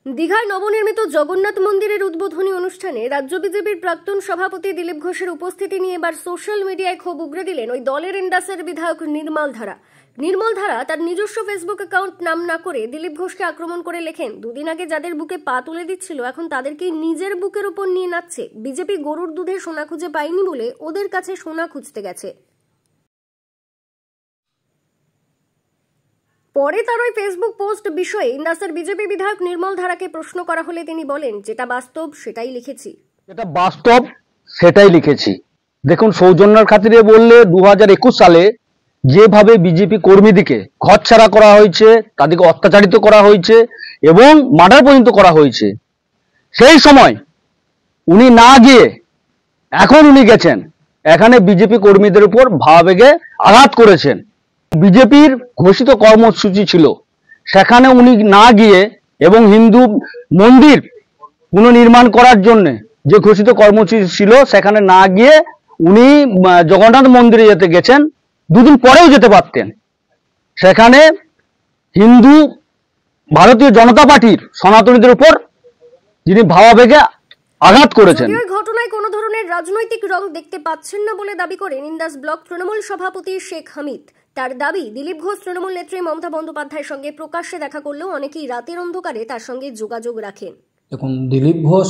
দীঘায় নবনির্মিত জগন্নাথ মন্দিরের উদ্বোধনী অনুষ্ঠানে রাজ্য বিজেপির প্রাক্তন সভাপতি দিলীপ ঘোষের উপস্থিতি নিয়ে এবার সোশ্যাল মিডিয়ায় ক্ষোভ উগরে দিলেন ওই দলের ইন্ডাসের বিধায়ক নির্মল ধারা। নির্মল ধারা তার নিজস্ব ফেসবুক অ্যাকাউন্ট নাম না করে দিলীপ ঘোষকে আক্রমণ করে লেখেন, দুদিন আগে যাদের বুকে পা তুলে দিচ্ছিল এখন তাদেরকেই নিজের বুকের উপর নিয়ে নাচছে। বিজেপি গরুর দুধে সোনা খুঁজে পায়নি বলে ওদের কাছে সোনা খুঁজতে গেছে। পরে তার ওই ফেসবুক পোস্ট বিষয়ে ইন্দাসের বিজেপি বিধায়ক নির্মল ধারাকে প্রশ্ন করা হলে তিনি বলেন, যেটা বাস্তব সেটাই লিখেছি। যেটা বাস্তব সেটাই লিখেছি। দেখুন, সৌজন্যের খাতিরে বললে 2021 সালে যেভাবে বিজেপি কর্মীদেরকে ঘরছাড়া করা হয়েছে, তাদেরকে অত্যাচারিত করা হয়েছে এবং মার্ডার পর্যন্ত করা হয়েছে, সেই সময় উনি না গিয়ে এখন উনি গেছেন এখানে বিজেপি কর্মীদের উপর ভাবাবেগে আঘাত করেছেন। বিজেপির ঘোষিত কর্মসূচি ছিল, সেখানে উনি না গিয়ে এবং হিন্দু মন্দির পুনর্নির্মাণ করার জন্য যে ঘোষিত কর্মসূচি ছিল সেখানে না গিয়ে উনি জগন্নাথ মন্দিরে যেতে গেছেন। দুদিন পরেও যেতে পারতেন। সেখানে হিন্দু ভারতীয় জনতা পার্টির সনাতনীদের উপর যিনি ভাবাবেগে আঘাত করেছেন। ঘটনায় কোনো ধরনের রাজনৈতিক রং দেখতে পাচ্ছেন না বলে দাবি করেন ইন্দাস ব্লক তৃণমূল সভাপতি শেখ হামিদ। তার দাবি, দিলীপ ঘোষ তৃণমূল নেত্রী মমতা বন্দ্যোপাধ্যায়ের সঙ্গে প্রকাশ্যে দেখা করলেও অনেকেই রাতের অন্ধকারে তার সঙ্গে যোগাযোগ রাখেন। দেখুন, দিলীপ ঘোষ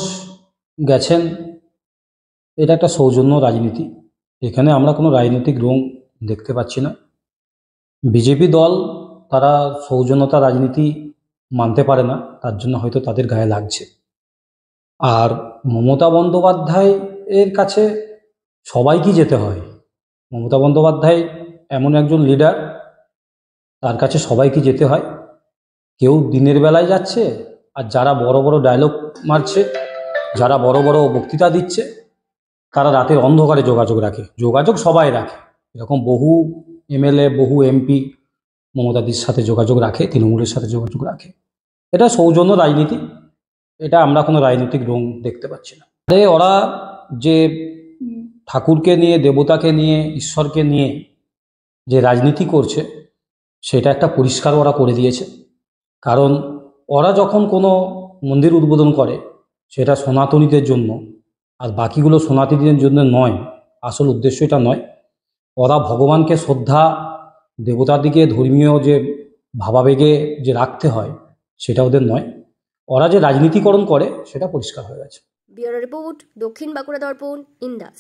গেছেন, এটা একটা সৌজন্য রাজনীতি। এখানে আমরা কোনো রাজনৈতিক রং দেখতে পাচ্ছি না। বিজেপি দল তারা সৌজন্যতা রাজনীতি মানতে পারে না, তার জন্য হয়তো তাদের গায়ে লাগছে। আর মমতা বন্দ্যোপাধ্যায় এর কাছে সবাইকে যেতে হয়। মমতা বন্দ্যোপাধ্যায় এমন একজন লিডার, তার কাছে সবাইকে যেতে হয়। কেউ দিনের বেলায় যাচ্ছে, আর যারা বড় বড় ডায়লগ মারছে, যারা বড় বড় বক্তৃতা দিচ্ছে, তারা রাতের অন্ধকারে যোগাযোগ রাখে। যোগাযোগ সবাই রাখে, এরকম বহু এমএলএ, বহু এমপি মমতাদির সাথে যোগাযোগ রাখে, তৃণমূলের সাথে যোগাযোগ রাখে। এটা সৌজন্য রাজনীতি, এটা আমরা কোনো রাজনৈতিক রং দেখতে পাচ্ছি না। ওরা যে ঠাকুরকে নিয়ে, দেবতাকে নিয়ে, ঈশ্বরকে নিয়ে যে রাজনীতি করছে, সেটা একটা পরিষ্কার ওরা করে দিয়েছে। কারণ ওরা যখন কোনো মন্দির উদ্বোধন করে সেটা সনাতনীদের জন্য, আর বাকিগুলো সনাতনীদের জন্য নয়। আসল উদ্দেশ্য এটা নয়। ওরা ভগবানকে শ্রদ্ধা, দেবতার দিকে ধর্মীয় যে ভাবাবেগে যে রাখতে হয়, সেটা ওদের নয়। ওরা যে রাজনীতিকরণ করে সেটা পরিষ্কার হয়ে গেছে। ব্যুরো রিপোর্ট, দক্ষিণ বাঁকুড়া দর্পণ, ইন্দাস।